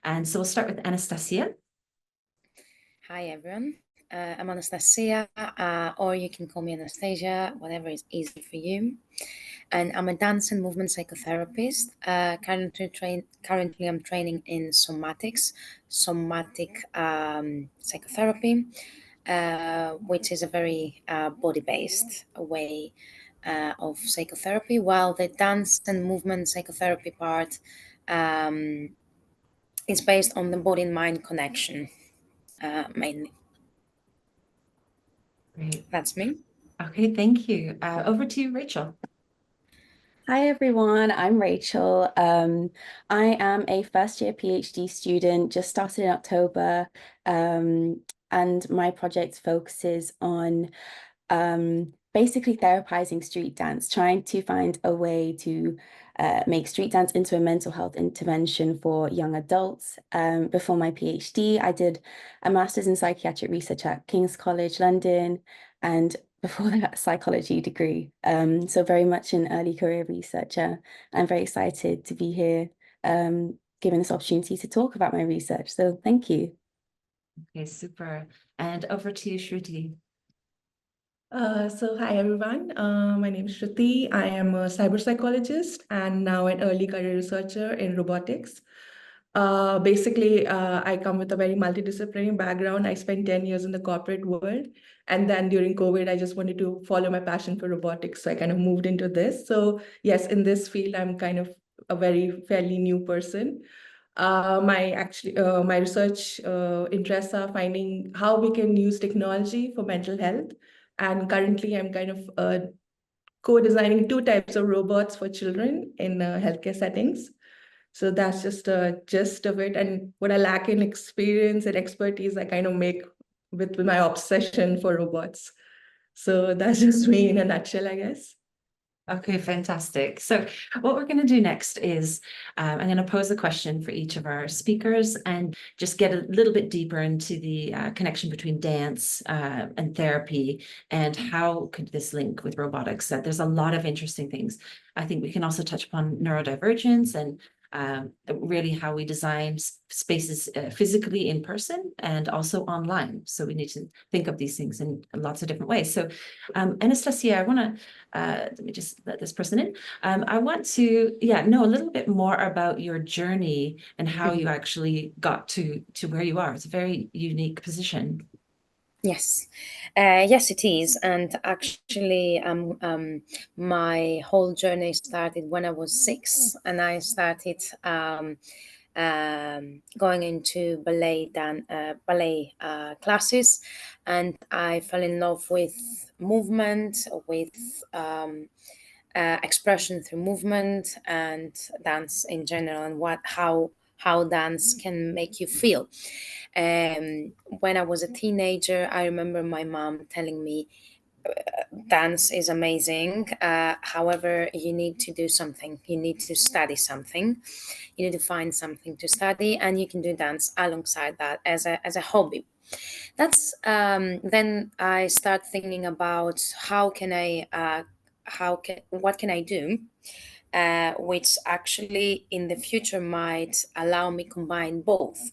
And so we'll start with Anastasia. Hi, everyone. I'm Anastasia, or you can call me Anastasia, whatever is easy for you. And I'm a dance and movement psychotherapist. Currently, I'm training in somatic psychotherapy, which is a very body-based way of psychotherapy, while the dance and movement psychotherapy part is based on the body and mind connection, mainly. Great. That's me. Okay, thank you. Over to you, Rachel. Hi everyone, I'm Rachel. I am a first year PhD student, just started in October, and my project focuses on basically therapizing street dance, trying to find a way to make street dance into a mental health intervention for young adults. Before my PhD, I did a master's in psychiatric research at King's College London, and before that, a psychology degree. So very much an early career researcher. I'm very excited to be here, given this opportunity to talk about my research. So thank you. Okay, super. And over to you, Shruti. So hi everyone, my name is Shruti. I am a cyberpsychologist and now an early career researcher in robotics. Basically, I come with a very multidisciplinary background. I spent 10 years in the corporate world. And then during COVID, I just wanted to follow my passion for robotics. So I kind of moved into this. So yes, in this field, I'm kind of a very fairly new person. My research interests are finding how we can use technology for mental health. And currently, I'm kind of co-designing 2 types of robots for children in healthcare settings. So that's just a gist of it. And what I lack in experience and expertise, I kind of make with my obsession for robots. So that's just me in a nutshell, I guess. Okay, fantastic. So what we're going to do next is I'm going to pose a question for each of our speakers and just get a little bit deeper into the connection between dance and therapy and how could this link with robotics. There's a lot of interesting things. I think we can also touch upon neurodivergence and really how we design spaces physically in person and also online. So we need to think of these things in lots of different ways. So Anastasia, I want to, let me just let this person in. I want to, know a little bit more about your journey and how you actually got to where you are. It's a very unique position. Yes, yes, it is. And actually, my whole journey started when I was 6, and I started going into ballet classes, and I fell in love with movement, with expression through movement, and dance in general, and how dance can make you feel. When I was a teenager, I remember my mom telling me, dance is amazing. However, you need to do something. You need to study something. You need to find something to study, and you can do dance alongside that as a hobby. That's then I start thinking about what can I do, which actually in the future might allow me combine both.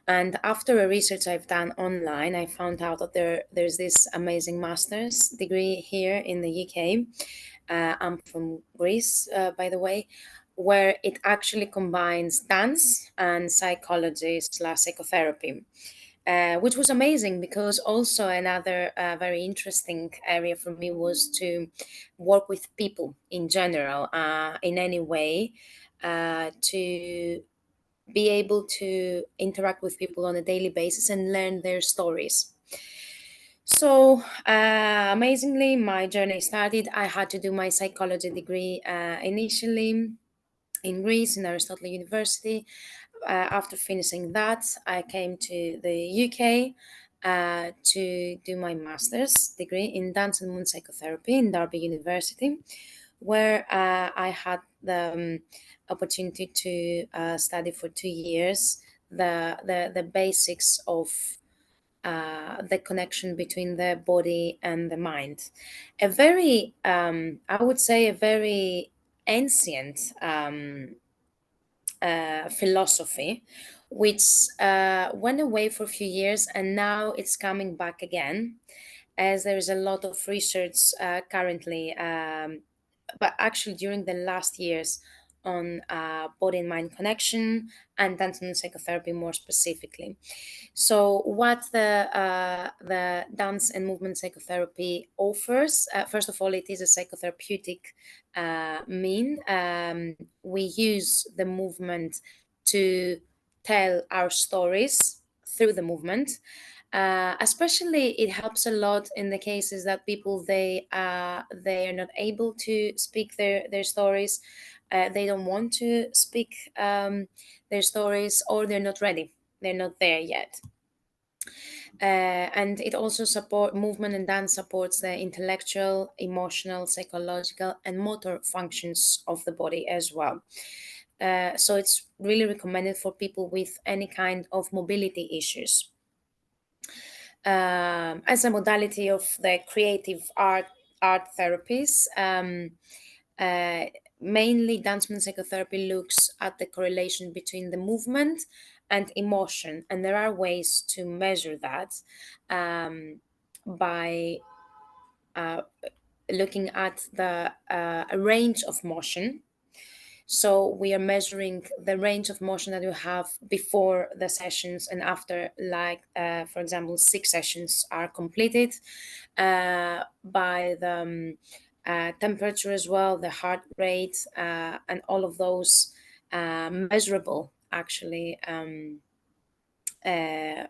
And after a research I've done online, I found out that there's this amazing master's degree here in the UK. I'm from Greece, by the way, where it actually combines dance and psychology slash psychotherapy. Which was amazing, because also another very interesting area for me was to work with people in general, in any way, to be able to interact with people on a daily basis and learn their stories. So amazingly, my journey started. I had to do my psychology degree initially in Greece, in Aristotle University. After finishing that, I came to the UK to do my master's degree in dance and movement psychotherapy in Derby University, where I had the opportunity to study for 2 years the basics of the connection between the body and the mind. A very, I would say, a very ancient philosophy, which went away for a few years, and now it's coming back again, as there is a lot of research currently, but actually during the last years, on body and mind connection and dance and psychotherapy more specifically. So what the dance and movement psychotherapy offers, first of all, it is a psychotherapeutic mean. We use the movement to tell our stories through the movement. Especially, it helps a lot in the cases that people they are not able to speak their stories. They don't want to speak their stories, or they're not ready. They're not there yet. And it also movement and dance supports the intellectual, emotional, psychological, and motor functions of the body as well. So it's really recommended for people with any kind of mobility issues. As a modality of the creative art therapies, mainly dance movement psychotherapy looks at the correlation between the movement and emotion, and there are ways to measure that by looking at the range of motion. So we are measuring the range of motion that you have before the sessions and after, like, for example, 6 sessions are completed, by the temperature as well, the heart rate, and all of those measurable, actually,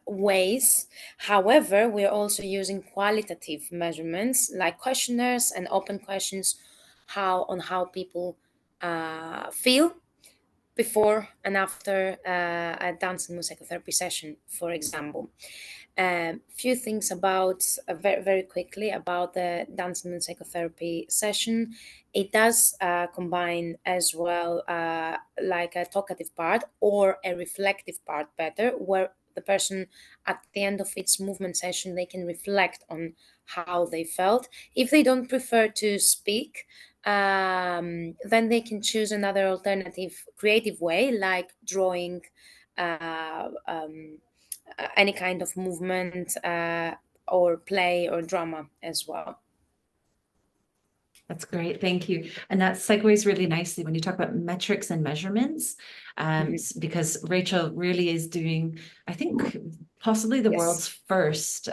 ways. However, we are also using qualitative measurements like questionnaires and open questions on how people feel before and after a dance and psychotherapy session, for example. Few things about very, very quickly about the dance and psychotherapy session. It does combine as well like a talkative part or a reflective part better, where the person at the end of its movement session, they can reflect on how they felt. If they don't prefer to speak, then they can choose another alternative creative way, like drawing, any kind of movement, or play or drama as well. That's great. Thank you. And that segues really nicely when you talk about metrics and measurements, because Rachel really is doing, I think, possibly the Yes. world's first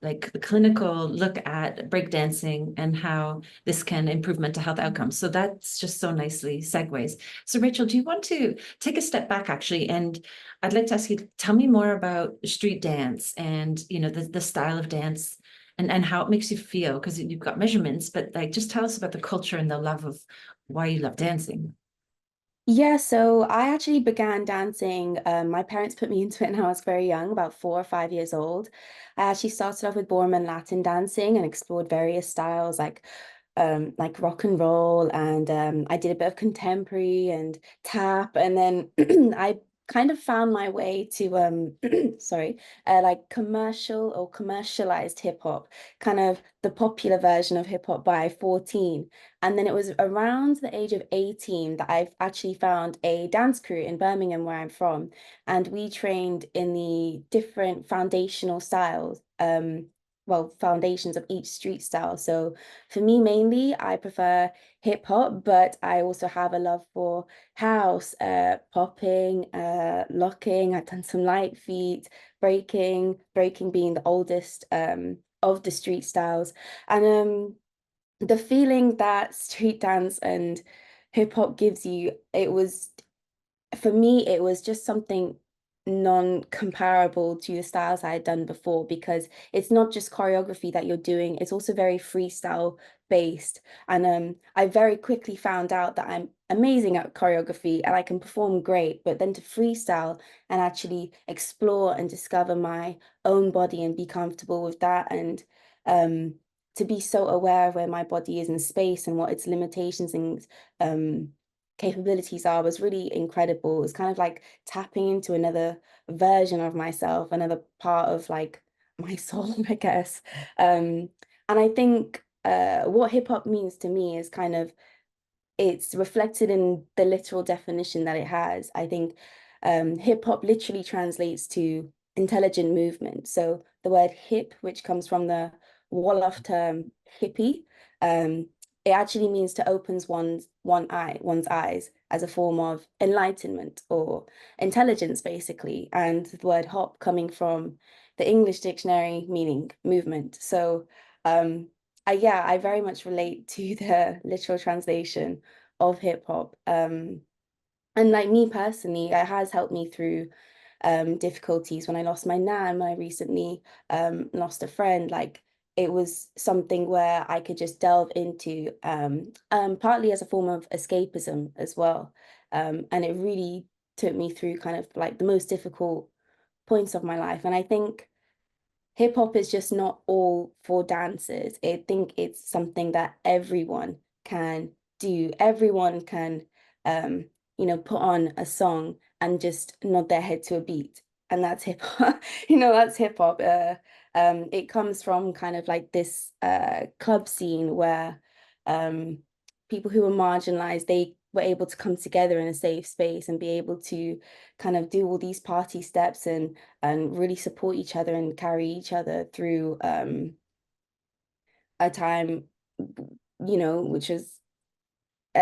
like the clinical look at breakdancing and how this can improve mental health outcomes. So that's just so nicely segues. So Rachel, do you want to take a step back actually? And I'd like to ask you, tell me more about street dance and, you know, the style of dance and how it makes you feel, because you've got measurements, but like, just tell us about the culture and the love of why you love dancing. Yeah, so I actually began dancing. My parents put me into it when I was very young, about 4 or 5 years old. I actually started off with ballroom and Latin dancing and explored various styles like rock and roll, and I did a bit of contemporary and tap, and then I kind of found my way to sorry, like commercial or commercialized hip hop, kind of the popular version of hip hop by 14. And then it was around the age of 18 that I've actually found a dance crew in Birmingham, where I'm from. And we trained in the different foundational styles, well, foundations of each street style. So for me, mainly, I prefer hip hop, but I also have a love for house, popping, locking. I've done some light feet, breaking being the oldest of the street styles. And the feeling that street dance and hip hop gives you, for me, it was just something non-comparable to the styles I had done before, because it's not just choreography that you're doing, it's also very freestyle based. And I very quickly found out that I'm amazing at choreography and I can perform great, but then to freestyle and actually explore and discover my own body and be comfortable with that, and um to be so aware of where my body is in space and what its limitations and capabilities are, was really incredible. It was kind of like tapping into another version of myself, another part of like my soul, I guess. And I think what hip hop means to me is kind of it's reflected in the literal definition that it has. I think hip hop literally translates to intelligent movement. So the word hip, which comes from the Wolof term hippie, it actually means to opens one's eyes as a form of enlightenment or intelligence, basically. And the word hop coming from the English dictionary meaning movement. So I very much relate to the literal translation of hip hop. And like me personally, it has helped me through difficulties when I lost my nan, when I recently lost a friend. Like it was something where I could just delve into, partly as a form of escapism as well. And it really took me through kind of like the most difficult points of my life. And I think hip hop is just not all for dancers. I think it's something that everyone can do. Everyone can, um, put on a song and just nod their head to a beat. And that's hip hop. That's hip hop. It comes from kind of like this club scene where um, people who were marginalized, they were able to come together in a safe space and be able to kind of do all these party steps and really support each other and carry each other through a time, which was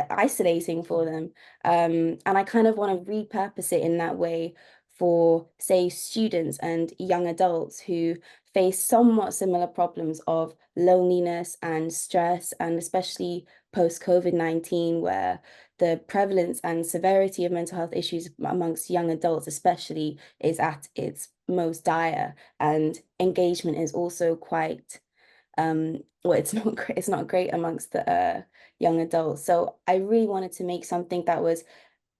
isolating for them. And I kind of want to repurpose it in that way for, say, students and young adults who face somewhat similar problems of loneliness and stress, and especially post COVID-19, where the prevalence and severity of mental health issues amongst young adults, especially, is at its most dire, and engagement is also quite it's not great amongst the young adults. So I really wanted to make something that was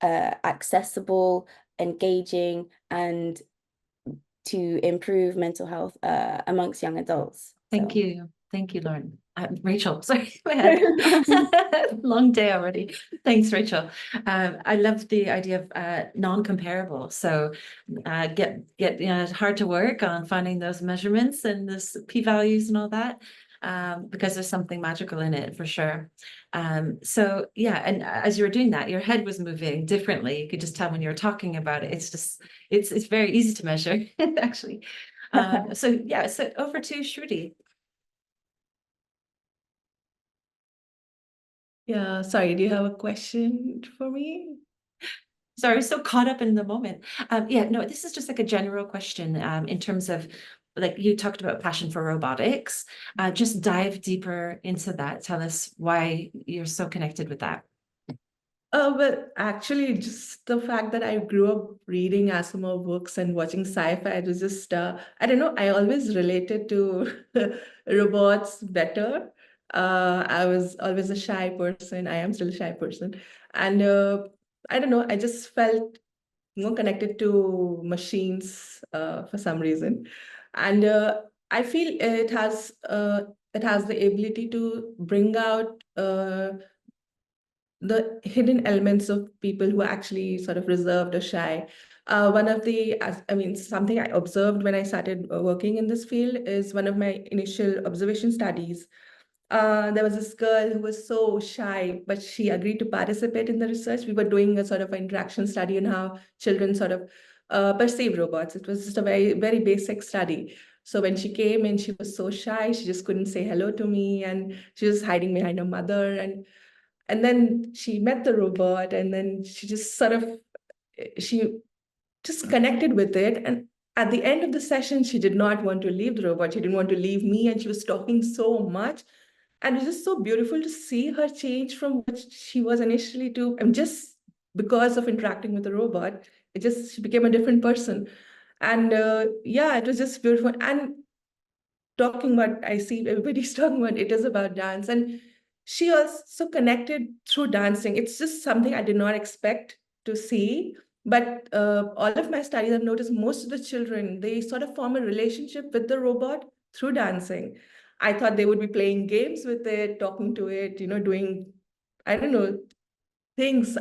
accessible, engaging, and to improve mental health amongst young adults. Thank you. Thank you, Lauren. Rachel, sorry, go ahead. Long day already. Thanks, Rachel. I love the idea of non-comparable. So get hard to work on finding those measurements and this p-values and all that. Because there's something magical in it for sure. So yeah, and as you were doing that, your head was moving differently. You could just tell when you were talking about it. It's very easy to measure, actually. So yeah, so over to Shruti. Yeah, sorry, do you have a question for me? Sorry, I was so caught up in the moment. Yeah, no, this is just like a general question in terms of, like you talked about passion for robotics. Just dive deeper into that. Tell us why you're so connected with that. Well, actually, just the fact that I grew up reading Asimov books and watching sci-fi, it was just, I don't know, I always related to robots better. I was always a shy person. I am still a shy person. And I don't know, I just felt more connected to machines for some reason. And I feel it has the ability to bring out the hidden elements of people who are actually sort of reserved or shy. One of the, I mean, something I observed when I started working in this field is one of my initial observation studies. There was this girl who was so shy, but she agreed to participate in the research. We were doing a sort of interaction study on how children sort of perceive robots. It was just a very, very basic study. So when she came in, she was so shy, she just couldn't say hello to me, and she was hiding behind her mother. And then she met the robot, and then she just sort of she just connected with it. And at the end of the session, she did not want to leave the robot. She didn't want to leave me, and she was talking so much. And it was just so beautiful to see her change from what she was initially to, and just because of interacting with the robot, she became a different person. And yeah, it was just beautiful. And talking about, I see everybody's talking about it is about dance. And she also connected through dancing. It's just something I did not expect to see. But all of my studies, I've noticed most of the children, they sort of form a relationship with the robot through dancing. I thought they would be playing games with it, talking to it, doing, I don't know,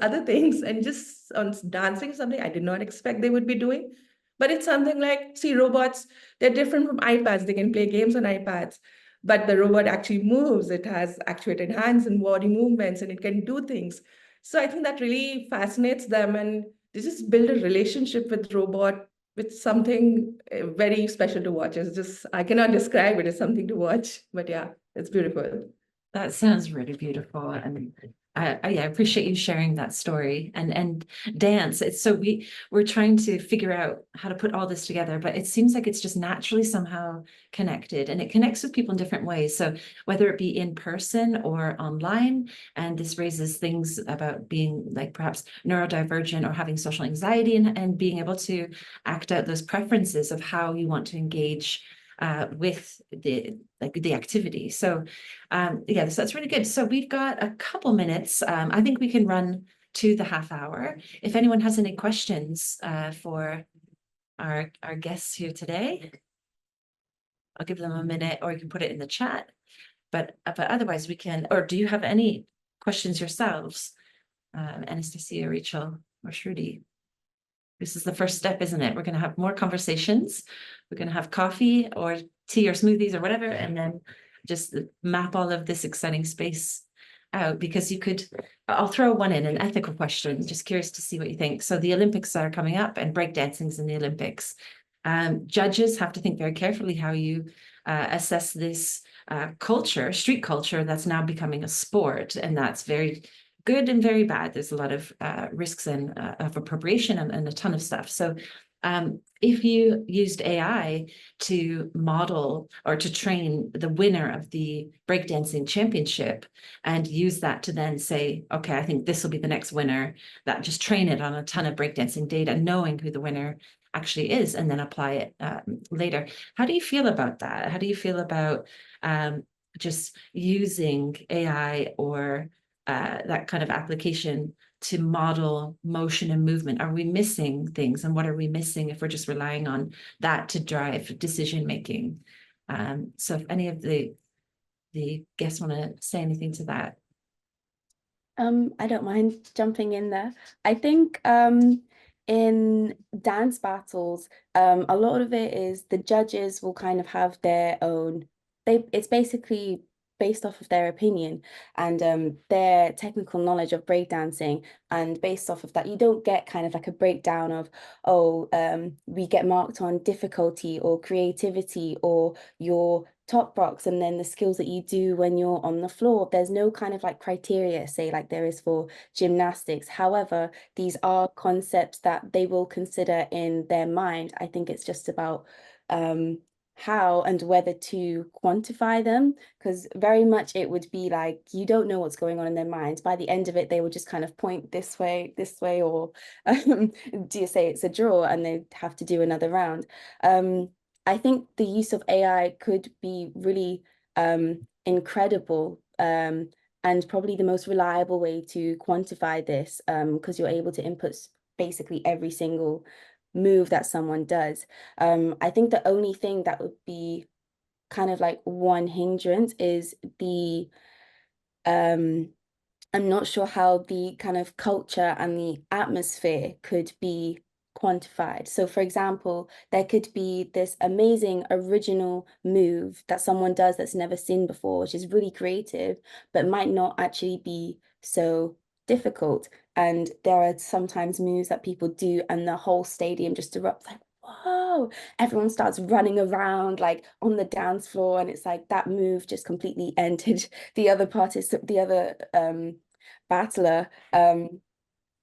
other things, and just on dancing, something I did not expect they would be doing. But it's something like, see, robots, they're different from iPads. They can play games on iPads. but the robot actually moves. It has actuated hands and body movements, and it can do things. So I think that really fascinates them, and they just build a relationship with robot, with something very special to watch. It's just, I cannot describe it as something to watch, but yeah, it's beautiful. That sounds really beautiful, and I appreciate you sharing that story. And dance. It's so we're trying to figure out how to put all this together, but it seems like it's just naturally somehow connected, and it connects with people in different ways. So whether it be in person or online, and this raises things about being like perhaps neurodivergent or having social anxiety, and being able to act out those preferences of how you want to engage with the activity. So yeah, so that's really good. So we've got a couple minutes. I think we can run to the half hour. If anyone has any questions for our guests here today, I'll give them a minute, or you can put it in the chat. But otherwise we can, or do you have any questions yourselves? Anastasia, Rachel, or Shruti? This is the first step, isn't it? We're going to have more conversations. We're going to have coffee or tea or smoothies or whatever, and then just map all of this exciting space out, because you could, I'll throw one in, an ethical question, just curious to see what you think. So the Olympics are coming up, and breakdancing's in the Olympics. Judges have to think very carefully how you assess this culture, street culture, that's now becoming a sport, and that's very good and very bad. There's a lot of risks and of appropriation and a ton of stuff. So if you used AI to model or to train the winner of the breakdancing championship, and use that to then say, okay, I think this will be the next winner, that just train it on a ton of breakdancing data, knowing who the winner actually is, and then apply it later. How do you feel about that? How do you feel about just using AI or that kind of application to model motion and movement? Are we missing things, and what are we missing if we're just relying on that to drive decision making? So if any of the guests want to say anything to that. I don't mind jumping in there. I think in dance battles, a lot of it is the judges will kind of have their own, it's basically based off of their opinion and their technical knowledge of breakdancing. And based off of that, you don't get kind of like a breakdown of, oh, we get marked on difficulty or creativity or your top rocks and then the skills that you do when you're on the floor. There's no kind of like criteria, say, like there is for gymnastics. However, these are concepts that they will consider in their mind. I think it's just about how and whether to quantify them, because very much it would be like you don't know what's going on in their minds. By the end of it, they would just kind of point this way, or do you say it's a draw, and they have to do another round. I think the use of AI could be really incredible and probably the most reliable way to quantify this, because you're able to input basically every single move that someone does. I think the only thing that would be kind of like one hindrance is the I'm not sure how the kind of culture and the atmosphere could be quantified. So, for example, there could be this amazing original move that someone does that's never seen before, which is really creative, but might not actually be so difficult. And there are sometimes moves that people do, and the whole stadium just erupts like, whoa, everyone starts running around like on the dance floor, and it's like that move just completely ended the other battler.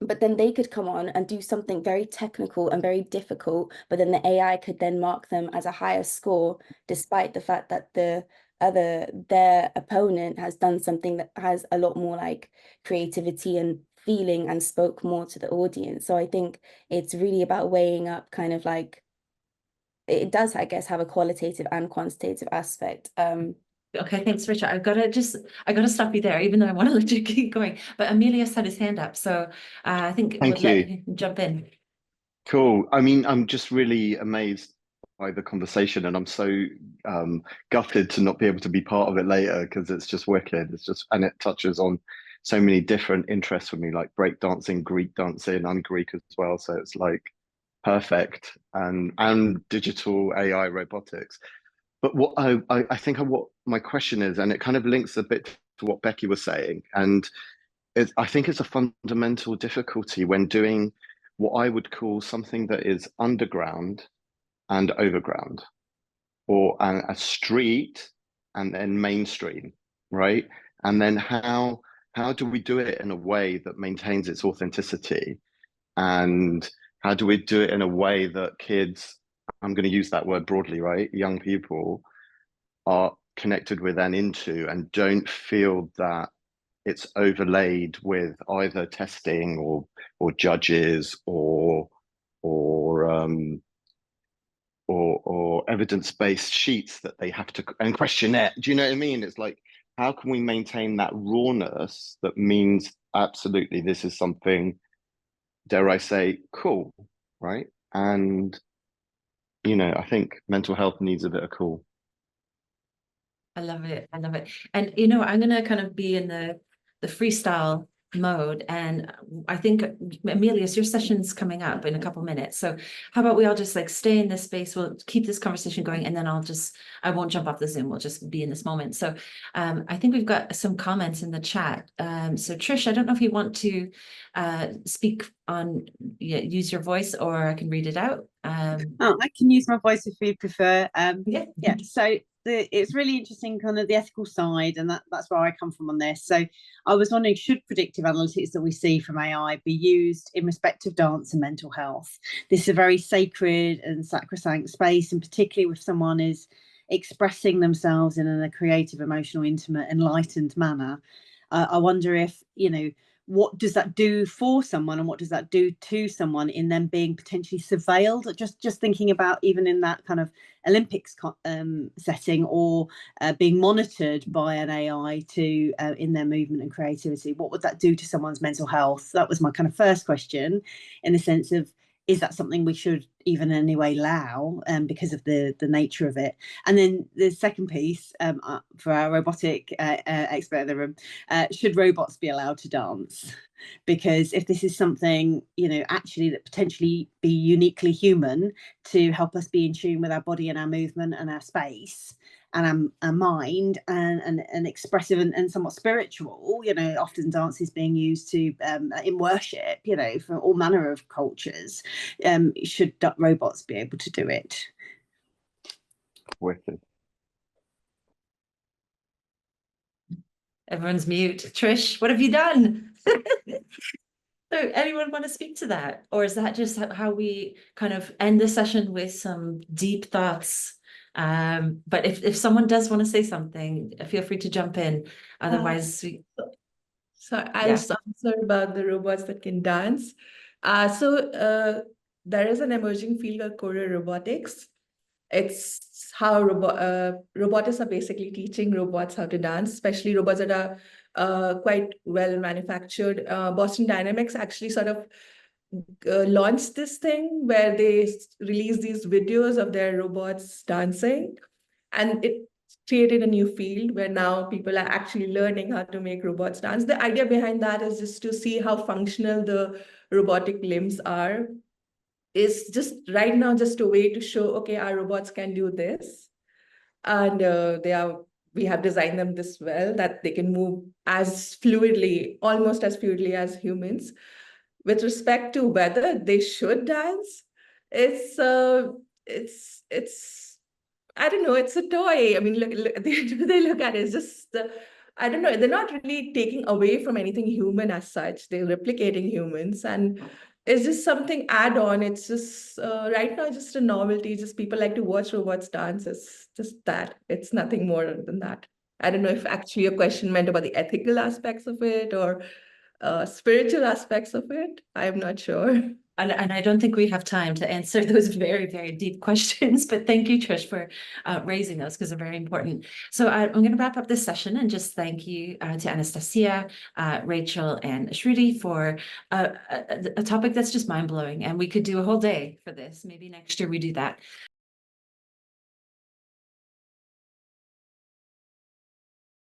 But then they could come on and do something very technical and very difficult, but then the AI could then mark them as a higher score, despite the fact that their opponent has done something that has a lot more like creativity and feeling and spoke more to the audience. So I think it's really about weighing up kind of like, it does, I guess, have a qualitative and quantitative aspect. Okay, thanks, Richard. I gotta stop you there, even though I want to let you keep going. But Emilius had his hand up, so I think we'll Thank let you. you jump in. Cool. I mean, I'm just really amazed by the conversation, and I'm so gutted to not be able to be part of it later, because it's just wicked. It's just, and it touches on so many different interests for me, like breakdancing, Greek dancing. I'm Greek as well, so it's like perfect, and digital AI robotics. but what I think what my question is, and it kind of links a bit to what Becky was saying, and I think it's a fundamental difficulty when doing what I would call something that is underground and overground, or a street and then mainstream, right? And then how do we do it in a way that maintains its authenticity? And how do we do it in a way that kids, I'm going to use that word broadly, right? Young people are connected with and into, and don't feel that it's overlaid with either testing or judges or evidence-based sheets that they have to, and questionnaire. Do you know what I mean? It's like, how can we maintain that rawness that means absolutely this is something, dare I say, cool, right? And I think mental health needs a bit of cool. I love it. I love it. And I'm gonna kind of be in the freestyle mode, and I think Amelius, your session's coming up in a couple minutes. So how about we all just like stay in this space? We'll keep this conversation going, and then I won't jump off the Zoom. We'll just be in this moment. So I think we've got some comments in the chat. So Trish, I don't know if you want to speak on, use your voice, or I can read it out. Oh, I can use my voice if you prefer. Yeah. So it's really interesting, kind of the ethical side, and that's where I come from on this. So I was wondering, should predictive analytics that we see from AI be used in respect of dance and mental health? This is a very sacred and sacrosanct space, and particularly if someone is expressing themselves in a creative, emotional, intimate, enlightened manner. I wonder if, what does that do for someone, and what does that do to someone in them being potentially surveilled? Just thinking about even in that kind of Olympics setting, or being monitored by an AI to in their movement and creativity, what would that do to someone's mental health? That was my kind of first question, in the sense of, is that something we should even in any way allow, because of the nature of it? And then the second piece, for our robotic expert in the room, should robots be allowed to dance? Because if this is something, actually that potentially be uniquely human to help us be in tune with our body and our movement and our space and our mind, and expressive and somewhat spiritual, often dance is being used to in worship, for all manner of cultures. Should robots be able to do it? Wicked. Everyone's mute. Trish, what have you done? So anyone want to speak to that? Or is that just how we kind of end the session with some deep thoughts? But if someone does want to say something, feel free to jump in. Otherwise, So I'll Yeah. answer about the robots that can dance. There is an emerging field called choral robotics. It's how robotics are basically teaching robots how to dance, especially robots that are quite well manufactured. Boston Dynamics actually sort of launched this thing where they release these videos of their robots dancing, and it created a new field where now people are actually learning how to make robots dance. The idea behind that is just to see how functional the robotic limbs are. Is just right now just a way to show, okay, our robots can do this, and we have designed them this well that they can move as fluidly, almost as fluidly as humans. With respect to whether they should dance, it's I don't know, it's a toy. I mean, look they look at it, it's just I don't know, they're not really taking away from anything human as such. They're replicating humans, and it's just something add-on. It's just right now just a novelty. Just people like to watch robots dance. It's just that. It's nothing more than that. I don't know if actually your question meant about the ethical aspects of it or spiritual aspects of it. I'm not sure. And I don't think we have time to answer those very, very deep questions, but thank you, Trish, for raising those, because they're very important. So I'm going to wrap up this session and just thank you to Anastasia, Rachel, and Shruti for a topic that's just mind-blowing. And we could do a whole day for this. Maybe next year we do that.